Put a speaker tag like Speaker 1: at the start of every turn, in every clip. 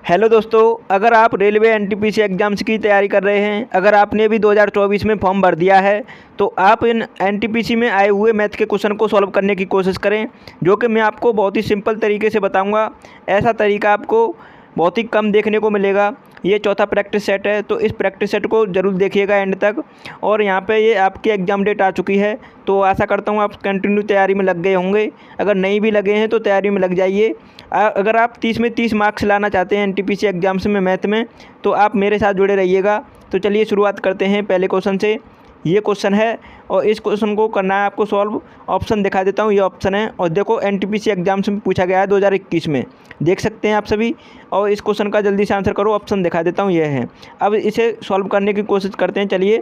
Speaker 1: Hello दोस्तों, अगर आप रेलवे एनटीपीसी एग्ज़ाम्स की तैयारी कर रहे हैं, अगर आपने भी 2024 में फॉर्म भर दिया है तो आप इन एनटीपीसी में आए हुए मैथ के क्वेश्चन को सॉल्व करने की कोशिश करें, जो कि मैं आपको बहुत ही सिंपल तरीके से बताऊंगा। ऐसा तरीका आपको बहुत ही कम देखने को मिलेगा। ये चौथा प्रैक्टिस सेट है, तो इस प्रैक्टिस सेट को ज़रूर देखिएगा एंड तक। और यहाँ पे ये आपकी एग्ज़ाम डेट आ चुकी है, तो आशा करता हूँ आप कंटिन्यू तैयारी में लग गए होंगे। अगर नहीं भी लगे हैं तो तैयारी में लग जाइए। अगर आप 30 में 30 मार्क्स लाना चाहते हैं एनटीपीसी एग्ज़ाम्स में मैथ में, तो आप मेरे साथ जुड़े रहिएगा। तो चलिए शुरुआत करते हैं पहले क्वेश्चन से। ये क्वेश्चन है और इस क्वेश्चन को करना है आपको सॉल्व। ऑप्शन दिखा देता हूँ, ये ऑप्शन है और देखो एनटीपीसी एग्ज़ाम्स में पूछा गया है 2021 में, देख सकते हैं आप सभी। और इस क्वेश्चन का जल्दी से आंसर करो। ऑप्शन दिखा देता हूँ, ये है। अब इसे सॉल्व करने की कोशिश करते हैं। चलिए,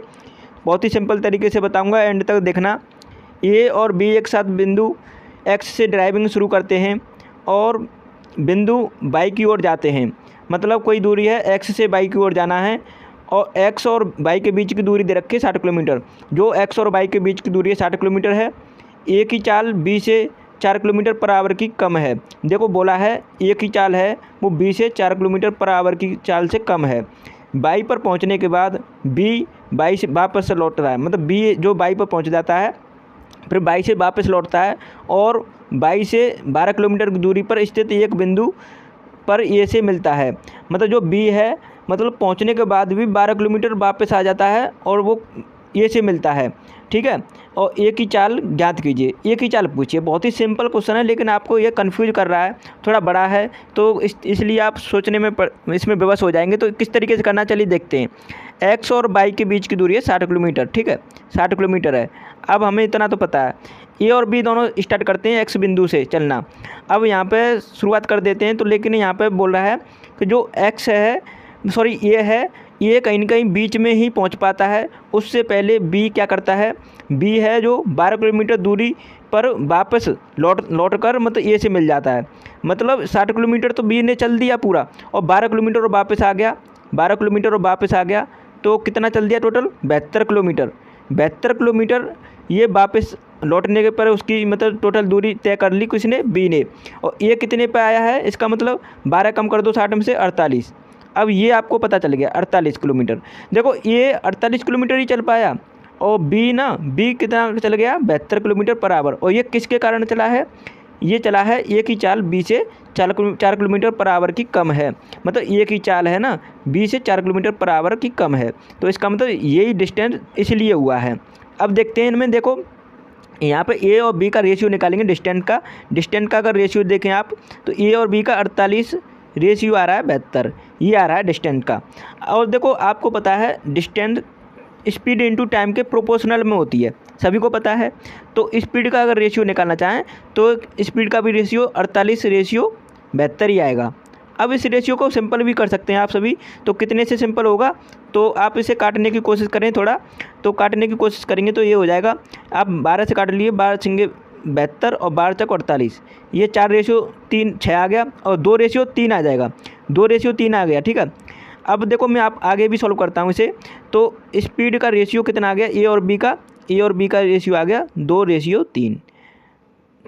Speaker 1: बहुत ही सिंपल तरीके से बताऊँगा, एंड तक देखना। ए और बी एक साथ बिंदु एक्स से ड्राइविंग शुरू करते हैं और बिंदु बाई की ओर जाते हैं। मतलब कोई दूरी है, एक्स से बाई की ओर जाना है और एक्स और बाई के बीच की दूरी दे रखी है 60 किलोमीटर। जो एक्स और बाई के बीच की दूरी है 60 किलोमीटर है। ए की चाल बी से 4 किलोमीटर पर आवर की कम है। देखो बोला है ए की चाल है वो बी से 4 किलोमीटर पर आवर की चाल से कम है। बाई पर पहुंचने के बाद बी बाई से वापस से लौटता है, मतलब बी जो बाई पर पहुंच जाता है फिर बाई से वापस लौटता है और बाई से 12 किलोमीटर की दूरी पर स्थित एक बिंदु पर ए से मिलता है। मतलब जो बी है, मतलब पहुंचने के बाद भी 12 किलोमीटर वापस आ जाता है और वो ए से मिलता है, ठीक है। और ए की चाल ज्ञात कीजिए। ए की चाल पूछिए। बहुत ही सिंपल क्वेश्चन है, लेकिन आपको ये कंफ्यूज कर रहा है, थोड़ा बड़ा है, तो इसलिए आप सोचने में इसमें विवश हो जाएंगे। तो किस तरीके से करना, चलिए देखते हैं। एक्स और बाई के बीच की दूरी है 60 किलोमीटर, ठीक है, 60 किलोमीटर है। अब हमें इतना तो पता है। ए और बी दोनों स्टार्ट करते हैं एक्स बिंदु से चलना। अब यहाँ पे शुरुआत कर देते हैं, तो लेकिन यहाँ पे बोल रहा है कि जो एक्स है, सॉरी ए है, ये कहीं ना कहीं बीच में ही पहुंच पाता है। उससे पहले बी क्या करता है, बी है जो 12 किलोमीटर दूरी पर वापस लौट कर मतलब ए से मिल जाता है। मतलब 60 किलोमीटर तो बी ने चल दिया पूरा और 12 किलोमीटर और वापस आ गया, 12 किलोमीटर और वापस आ गया, तो कितना चल दिया टोटल, 72 किलोमीटर। 72 किलोमीटर ये वापस लौटने के पर उसकी मतलब टोटल दूरी तय कर ली किसने, बी ने। और ये कितने पे आया है, इसका मतलब 12 कम कर दो 60 में से 48। अब ये आपको पता चल गया 48 किलोमीटर। देखो ये 48 किलोमीटर ही चल पाया और बी कितना चल गया, 72 किलोमीटर पर आवर। और ये किसके कारण चला है, ये चला है ए की चाल बी से 4 किलोमीटर पर आवर की कम है। मतलब ए की चाल है ना, बी से 4 किलोमीटर पर आवर की कम है, तो इसका मतलब यही डिस्टेंस इसलिए हुआ है। अब देखते हैं इनमें, देखो यहाँ पे ए और बी का रेशियो निकालेंगे डिस्टेंस का अगर रेशियो देखें आप, तो ए और बी का 48 रेशियो आ रहा है 72, ये आ रहा है डिस्टेंस का। और देखो आपको पता है डिस्टेंस स्पीड इनटू टाइम के प्रोपोर्शनल में होती है, सभी को पता है। तो स्पीड का अगर रेशियो निकालना चाहें तो स्पीड का भी रेशियो 48 रेशियो 72 ही आएगा। अब इस रेशियो को सिंपल भी कर सकते हैं आप सभी। तो कितने से सिंपल होगा, तो आप इसे काटने की कोशिश करें थोड़ा, तो काटने की कोशिश करेंगे तो ये हो जाएगा। आप 12 से काट लिए, 12 सिंगे 72 और 12 तक 48, ये 4 रेशियो 3 6 आ गया और 2 रेशियो 3 आ जाएगा, 2 रेशियो 3 आ गया, ठीक है। अब देखो मैं आप आगे भी सॉल्व करता हूँ इसे। तो स्पीड का रेशियो कितना आ गया, ए और बी का रेशियो आ गया 2 रेशियो 3,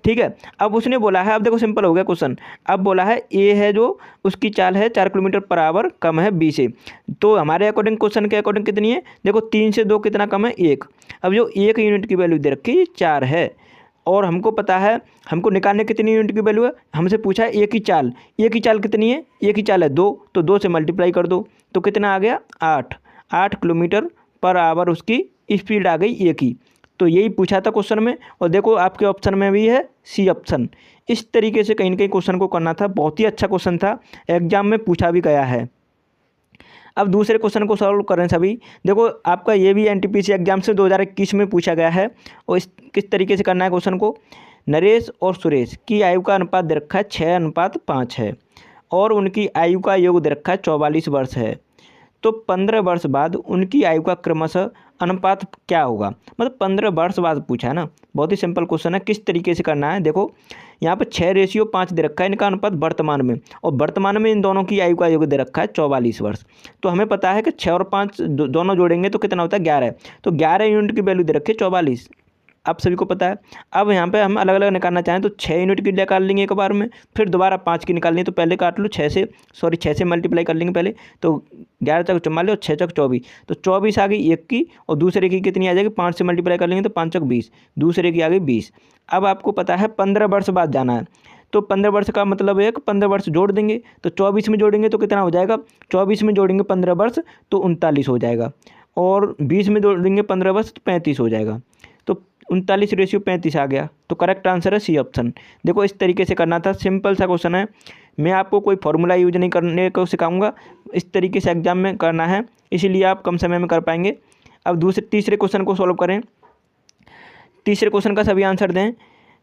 Speaker 1: ठीक है। अब उसने बोला है, अब देखो सिंपल हो गया क्वेश्चन। अब बोला है ए है जो उसकी चाल है 4 किलोमीटर पर आवर कम है बी से। तो हमारे अकॉर्डिंग क्वेश्चन के अकॉर्डिंग कितनी है, देखो 3 से 2 कितना कम है, 1। अब जो 1 यूनिट की वैल्यू दे रखी है 4 है और हमको पता है हमको निकालने कितनी यूनिट की वैल्यू है। हमसे पूछा है ए की चाल कितनी है, ए की चाल है 2, तो 2 से मल्टीप्लाई कर दो तो कितना आ गया 8 किलोमीटर पर आवर उसकी स्पीड आ गई ए की। तो यही पूछा था क्वेश्चन में। और देखो आपके ऑप्शन में भी है सी ऑप्शन। इस तरीके से कहीं ना कहीं क्वेश्चन को करना था, बहुत ही अच्छा क्वेश्चन था, एग्जाम में पूछा भी गया है। अब दूसरे क्वेश्चन को सॉल्व करें सभी। देखो आपका ये भी एनटीपीसी एग्जाम से 2021 में पूछा गया है और किस तरीके से करना है क्वेश्चन को। नरेश और सुरेश की आयु का अनुपात दे रखा है 6:5 है और उनकी आयु का योग दे रखा है 44 वर्ष है। तो 15 वर्ष बाद उनकी आयु का क्रमशः अनुपात क्या होगा। मतलब 15 वर्ष बाद पूछा है ना, बहुत ही सिंपल क्वेश्चन है। किस तरीके से करना है, देखो यहाँ पर 6 रेशियो 5 दे रखा है इनका अनुपात वर्तमान में, और वर्तमान में इन दोनों की आयु का योग दे रखा है 44 वर्ष। तो हमें पता है कि 6 और 5 दोनों जोड़ेंगे तो कितना होता है 11, तो 11 यूनिट की वैल्यू दे रखी है 44। आप सभी को पता है। अब यहाँ पे हम अलग अलग निकालना चाहें तो 6 यूनिट की निकाल लेंगे एक बार में, फिर दोबारा 5 की निकालनी है तो पहले काट लो 6 से मल्टीप्लाई कर लेंगे पहले, तो 11 चौक 44 और 6 चौक 24, तो 24 आ गई एक की, और दूसरे की कितनी आ जाएगी, 5 से मल्टीप्लाई कर लेंगे तो 5 चौक 20, दूसरे की आ गई 20। अब आपको पता है 15 वर्ष बाद जाना है, तो 15 वर्ष का मतलब है कि 15 वर्ष जोड़ देंगे, तो 24 में जोड़ेंगे तो कितना हो जाएगा, 24 में जोड़ेंगे 15 वर्ष तो 39 हो जाएगा, और 20 में जोड़ेंगे 15 वर्ष तो 35 हो जाएगा। तो 39:35 आ गया, तो करेक्ट आंसर है सी ऑप्शन। देखो इस तरीके से करना था, सिंपल सा क्वेश्चन है, मैं आपको कोई फॉर्मूला यूज नहीं करने को सिखाऊंगा, इस तरीके से एग्जाम में करना है, इसीलिए आप कम समय में कर पाएंगे। अब तीसरे क्वेश्चन को सॉल्व करें। तीसरे क्वेश्चन का सभी आंसर दें।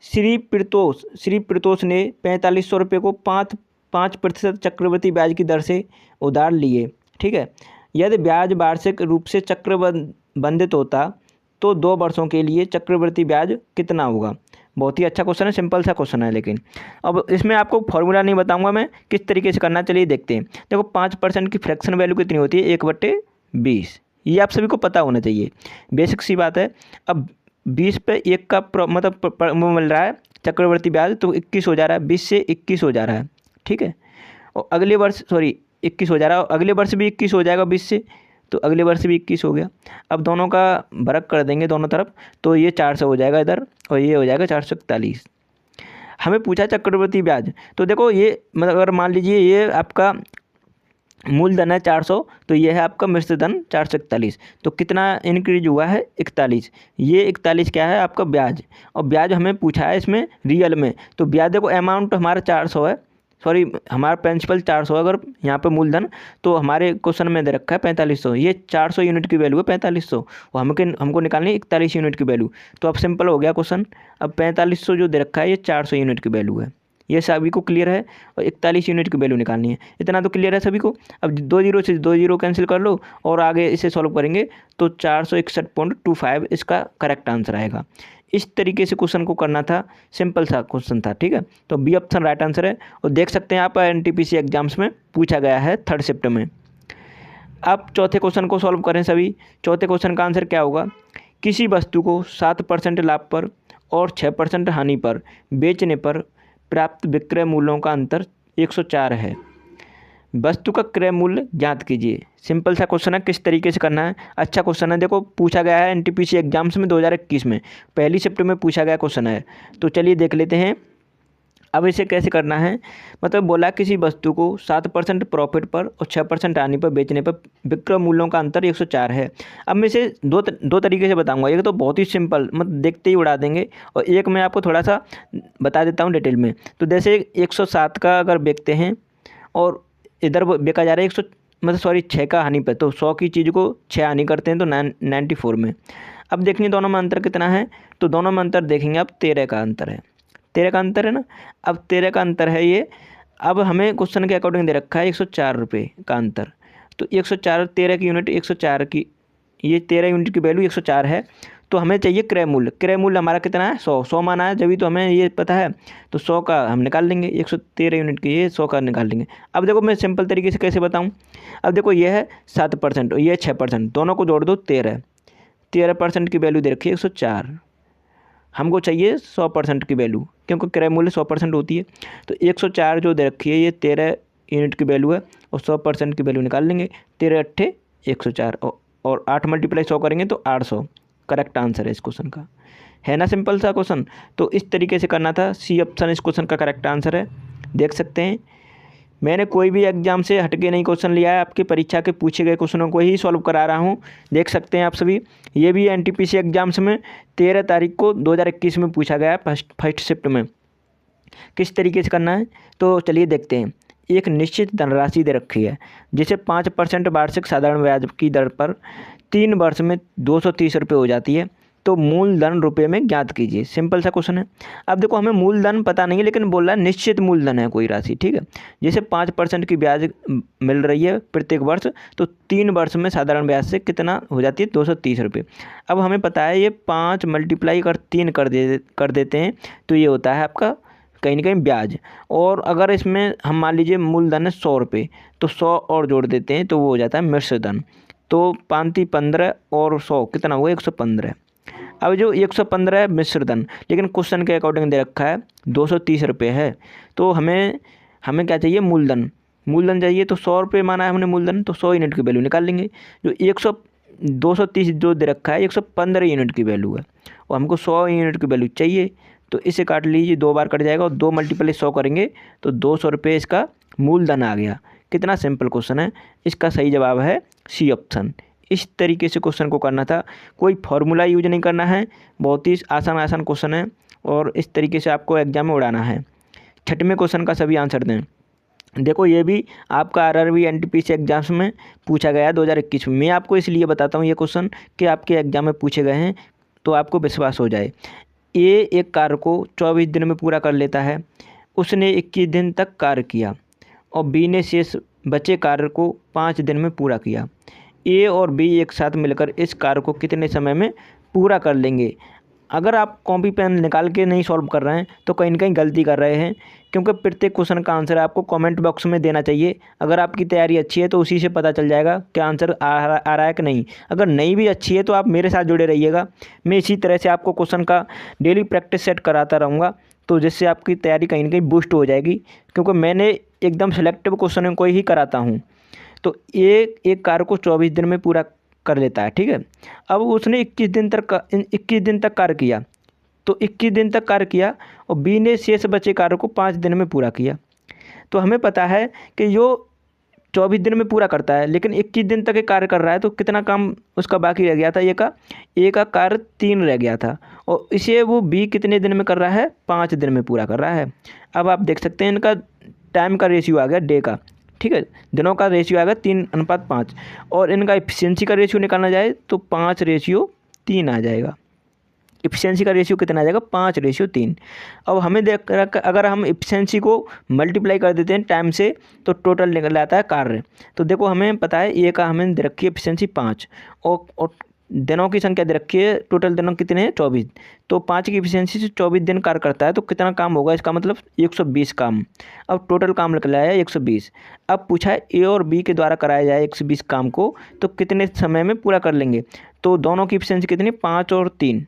Speaker 1: श्री प्रतोष ने 4500 रुपये को 5% चक्रवृद्धि ब्याज की दर से उधार लिए, ठीक है। यदि ब्याज वार्षिक रूप से चक्रबंधित होता तो 2 वर्षों के लिए चक्रवृद्धि ब्याज कितना होगा। बहुत ही अच्छा क्वेश्चन है, सिंपल सा क्वेश्चन है, लेकिन अब इसमें आपको फॉर्मूला नहीं बताऊंगा मैं किस तरीके से करना। चलिए देखते हैं। देखो 5% की फ्रैक्शन वैल्यू कितनी होती है, 1/20, ये आप सभी को पता होना चाहिए, बेसिक सी बात है। अब 20 पे 1 का मतलब मिल रहा है चक्रवृद्धि ब्याज, तो 21 हो जा रहा है, 20 से 21 हो जा रहा है, ठीक है। और अगले वर्ष 21 हो जा रहा है, और अगले वर्ष भी 21 हो जाएगा 20 से, तो अगले वर्ष भी 21 हो गया। अब दोनों का भरक कर देंगे दोनों तरफ, तो ये 400 हो जाएगा इधर, और ये हो जाएगा 441। हमें पूछा चक्रवृद्धि ब्याज, तो देखो ये मतलब अगर मान लीजिए ये आपका मूलधन है 400, तो ये है आपका मिश्र धन 441, तो कितना इंक्रीज हुआ है 41। ये 41 क्या है आपका ब्याज, और ब्याज हमें पूछा है इसमें रियल में, तो ब्याज देखो अमाउंट हमारा 400 है, हमारा प्रिंसिपल 400 अगर यहाँ पे मूलधन, तो हमारे क्वेश्चन में दे रखा है 4500, ये 400 यूनिट की वैल्यू है 4500, और हमको निकालनी है 41 यूनिट की वैल्यू। तो अब सिंपल हो गया क्वेश्चन। अब 4500 जो दे रखा है ये 400 यूनिट की वैल्यू है, ये सभी को क्लियर है, और 41 यूनिट की वैल्यू निकालनी है, इतना तो क्लियर है सभी को। अब 2 जीरो से 2 जीरो कैंसिल कर लो, और आगे इसे सॉल्व करेंगे तो 461.25 इसका करेक्ट आंसर आएगा। इस तरीके से क्वेश्चन को करना था, सिंपल सा क्वेश्चन था, ठीक है। तो बी ऑप्शन राइट आंसर है, और देख सकते हैं आप एनटीपीसी एग्जाम्स में पूछा गया है 3rd शिफ्ट में। अब चौथे क्वेश्चन को सॉल्व करें सभी। चौथे क्वेश्चन का आंसर क्या होगा, किसी वस्तु को 7% लाभ पर और 6% हानि पर बेचने पर प्राप्त विक्रय मूल्यों का अंतर 104 है, वस्तु का क्रय मूल्य ज्ञात कीजिए। सिंपल सा क्वेश्चन है, किस तरीके से करना है, अच्छा क्वेश्चन है। देखो पूछा गया है एनटीपीसी एग्जाम्स में 2021 में, पहली शिफ्ट में पूछा गया क्वेश्चन है, तो चलिए देख लेते हैं। अब इसे कैसे करना है, मतलब बोला किसी वस्तु को 7% प्रॉफिट पर और 6% हानि पर बेचने पर विक्रय मूल्यों का अंतर 104 है। अब मैं इसे दो तरीके से बताऊंगा, एक तो बहुत ही सिंपल, मतलब देखते ही उड़ा देंगे, और एक मैं आपको थोड़ा सा बता देता हूँ डिटेल में। तो जैसे 107 का अगर बेचते हैं और इधर बेचा जा रहा है 6 का हानि पर, तो 100 की चीज़ को 6 हानि करते हैं तो 94 में। अब देखिए दोनों में अंतर कितना है, तो दोनों में अंतर देखेंगे आप 13 का अंतर है, 13 का अंतर है ना। अब 13 का अंतर है ये, अब हमें क्वेश्चन के अकॉर्डिंग दे रखा है 104 रुपये का अंतर, तो 104 13 की यूनिट 104 की, ये 13 यूनिट की वैल्यू 104 है, तो हमें चाहिए क्रय मूल्य। क्रय मूल्य हमारा कितना है 100 माना है, जब भी तो हमें ये पता है, तो 100 का हम निकाल लेंगे, 113 यूनिट की ये 100 का निकाल लेंगे। अब देखो मैं सिंपल तरीके से कैसे बताऊँ। अब देखो ये है 7% और ये 6%, दोनों को जोड़ दो 13% की वैल्यू दे रखी है 104, हमको चाहिए 100% की वैल्यू, क्योंकि क्रय मूल्य 100% होती है। तो 104 जो दे रखी है ये 13 यूनिट की वैल्यू है, और 100% की वैल्यू निकाल लेंगे, 13 अट्ठे 104, और 8 मल्टीप्लाई 100 करेंगे तो 800 करेक्ट आंसर है इस क्वेश्चन का, है ना सिंपल सा क्वेश्चन। तो इस तरीके से करना था, सी ऑप्शन इस क्वेश्चन का करेक्ट आंसर है। देख सकते हैं मैंने कोई भी एग्जाम से हटके नहीं क्वेश्चन लिया है, आपकी परीक्षा के पूछे गए क्वेश्चनों को ही सॉल्व करा रहा हूँ। देख सकते हैं आप सभी, ये भी एनटीपीसी एग्जाम्स में 13 तारीख को 2021 में पूछा गया फर्स्ट शिफ्ट में। किस तरीके से करना है तो चलिए देखते हैं। एक निश्चित धनराशि दे रखी है जिसे 5% वार्षिक साधारण ब्याज की दर पर 3 वर्ष में 230 रुपये हो जाती है, तो मूलधन रुपये में ज्ञात कीजिए। सिंपल सा क्वेश्चन है। अब देखो हमें मूलधन पता नहीं है, लेकिन बोल रहा है निश्चित मूलधन है कोई राशि, ठीक है। जैसे 5% की ब्याज मिल रही है प्रत्येक वर्ष, तो 3 वर्ष में साधारण ब्याज से कितना हो जाती है 230 रुपये। अब हमें पता है ये 5 मल्टीप्लाई कर 3 कर देते हैं, तो ये होता है आपका कहीं ना कहीं ब्याज। और अगर इसमें हम मान लीजिए मूलधन है 100 रुपये, तो 100 और जोड़ देते हैं तो वो हो जाता है मिश्र धन। तो 5 × 15 और 100 कितना हुआ 115। अब जो 115 है मिश्र धन, लेकिन क्वेश्चन के अकॉर्डिंग दे रखा है 230 रुपये है। तो हमें क्या चाहिए, मूलधन। मूलधन चाहिए तो 100 रुपये माना है हमने मूलधन, तो 100 यूनिट की वैल्यू निकाल लेंगे। जो 230 जो दे रखा है 115 यूनिट की वैल्यू है और हमको 100 यूनिट की वैल्यू चाहिए। तो इसे काट लीजिए, 2 बार कट जाएगा और 2 × 100 करेंगे तो 200 रुपये इसका मूलधन आ गया। कितना सिंपल क्वेश्चन है। इसका सही जवाब है सी ऑप्शन। इस तरीके से क्वेश्चन को करना था, कोई फार्मूला यूज नहीं करना है, बहुत ही आसान क्वेश्चन है और इस तरीके से आपको एग्जाम में उड़ाना है। छठवें क्वेश्चन का सभी आंसर दें। देखो ये भी आपका आरआरबी एनटीपीसी एग्जाम्स में पूछा गया है 2021 में। मैं आपको इसलिए बताता हूँ ये क्वेश्चन कि आपके एग्जाम में पूछे गए हैं तो आपको विश्वास हो जाए। ए एक कार्य को 24 दिन में पूरा कर लेता है, उसने 21 दिन तक कार्य किया और बी ने शेष बचे कार्य को 5 दिन में पूरा किया। ए और बी एक साथ मिलकर इस कार्य को कितने समय में पूरा कर लेंगे। अगर आप कॉपी पेन निकाल के नहीं सॉल्व कर रहे हैं तो कहीं ना कहीं गलती कर रहे हैं, क्योंकि प्रत्येक क्वेश्चन का आंसर आपको कमेंट बॉक्स में देना चाहिए। अगर आपकी तैयारी अच्छी है तो उसी से पता चल जाएगा कि आंसर आ रहा है कि नहीं। अगर नहीं भी अच्छी है तो आप मेरे साथ जुड़े रहिएगा, मैं इसी तरह से आपको क्वेश्चन का डेली प्रैक्टिस सेट कराता रहूँगा, तो जिससे आपकी तैयारी कहीं ना कहीं बूस्ट हो जाएगी, क्योंकि मैंने एकदम सेलेक्टिव क्वेश्चन को ही कराता हूँ। तो एक कार्य को 24 दिन में पूरा कर लेता है, ठीक है। अब उसने 21 दिन तक कार्य किया, तो 21 दिन तक कार्य किया और बी ने शेष बचे कार्य को 5 दिन में पूरा किया। तो हमें पता है कि जो 24 दिन में पूरा करता है लेकिन 21 दिन तक ये कार्य कर रहा है, तो कितना काम उसका बाकी रह गया था। ए का कार्य 3 रह गया था और इसे वो बी कितने दिन में कर रहा है, 5 दिन में पूरा कर रहा है। अब आप देख सकते हैं इनका टाइम का रेशियो आ गया डे का, ठीक है, दिनों का रेशियो आएगा 3:5 और इनका इफिशियंसी का रेशियो निकालना जाए तो 5:3 आ जाएगा। इफिशियंसी का रेशियो कितना आ जाएगा, 5:3। अब हमें देख अगर हम इफिशियंसी को मल्टीप्लाई कर देते हैं टाइम से तो टोटल निकल आता है कार्य। तो देखो हमें पता है ए का हमें दे रखी है इफिशियंसी 5 और दिनों की संख्या दे रखी है, टोटल दिनों कितने हैं 24। तो 5 की इफिशियंसी से 24 दिन कार्य करता है तो कितना काम होगा, इसका मतलब 120 काम। अब टोटल काम निकला है 120। अब पूछा है ए और बी के द्वारा कराया जाए 120 काम को तो कितने समय में पूरा कर लेंगे। तो दोनों की इफिशियंसी कितनी, 5 और 3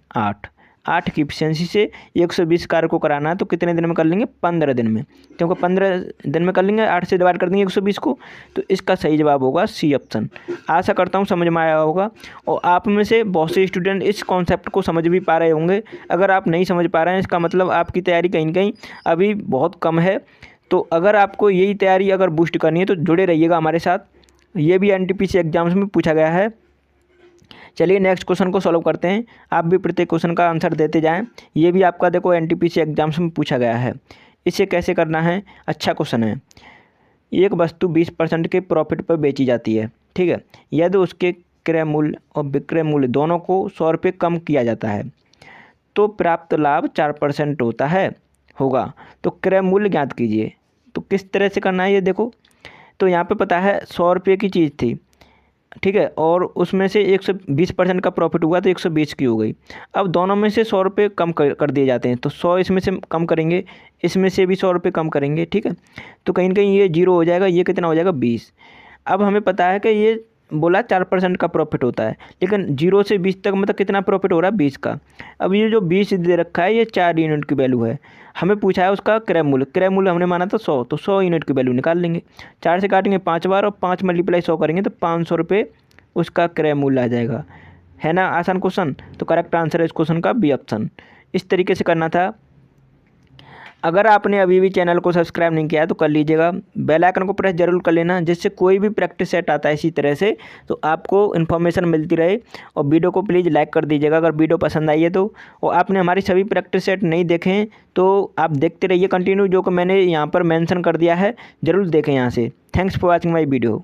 Speaker 1: 8 की इफिशियंसी से 120 कार्य को कराना है तो कितने दिन में कर लेंगे, 15 दिन में, क्योंकि 15 दिन में कर लेंगे, 8 से डिवाइड कर देंगे 120 को। तो इसका सही जवाब होगा सी ऑप्शन। आशा करता हूँ समझ में आया होगा और आप में से बहुत से स्टूडेंट इस कॉन्सेप्ट को समझ भी पा रहे होंगे। अगर आप नहीं समझ पा रहे हैं इसका मतलब आपकी तैयारी कहीं ना कहीं अभी बहुत कम है। तो अगर आपको यही तैयारी अगर बूस्ट करनी है तो जुड़े रहिएगा हमारे साथ, ये भी एनटीपीसी एग्जाम्स में पूछा गया है। चलिए नेक्स्ट क्वेश्चन को सॉल्व करते हैं। आप भी प्रत्येक क्वेश्चन का आंसर देते जाएं। ये भी आपका देखो एनटीपीसी एग्जाम्स में पूछा गया है। इसे कैसे करना है, अच्छा क्वेश्चन है। एक वस्तु 20% के प्रॉफिट पर बेची जाती है, ठीक है, यदि उसके क्रय मूल्य और विक्रय मूल्य दोनों को 100 रुपये कम किया जाता है तो प्राप्त लाभ 4% होगा। तो क्रय मूल्य ज्ञात कीजिए। तो किस तरह से करना है ये देखो। तो यहाँ पे पता है 100 रुपये की चीज़ थी, ठीक है, और उसमें से 120% का प्रॉफिट हुआ तो 120 की हो गई। अब दोनों में से 100 रुपये कम कर दिए जाते हैं तो 100 इसमें से कम करेंगे, इसमें से भी 100 रुपये कम करेंगे, ठीक है। तो कहीं ना कहीं ये 0 हो जाएगा, ये कितना हो जाएगा 20। अब हमें पता है कि ये बोला 4% का प्रॉफिट होता है, लेकिन 0 से 20 तक मतलब कितना प्रॉफिट हो रहा है 20 का। अब ये जो 20 दे रखा है ये 4 यूनिट की वैल्यू है। हमें पूछा है उसका क्रय मूल्य हमने माना था 100, तो 100 यूनिट की वैल्यू निकाल लेंगे। 4 से काटेंगे 5 बार और 5 × 100 करेंगे तो 500 रुपये उसका क्रय मूल्य आ जाएगा। है ना आसान क्वेश्चन। तो करेक्ट आंसर है इस क्वेश्चन का बी ऑप्शन। इस तरीके से करना था। अगर आपने अभी भी चैनल को सब्सक्राइब नहीं किया है तो कर लीजिएगा, बेल आइकन को प्रेस जरूर कर लेना, जिससे कोई भी प्रैक्टिस सेट आता है इसी तरह से तो आपको इन्फॉर्मेशन मिलती रहे। और वीडियो को प्लीज़ लाइक कर दीजिएगा अगर वीडियो पसंद आई है तो। और आपने हमारी सभी प्रैक्टिस सेट नहीं देखे हैं तो आप देखते रहिए कंटिन्यू, जो कि मैंने यहाँ पर मेंशन कर दिया है, ज़रूर देखें यहाँ से। Thanks for watching my video.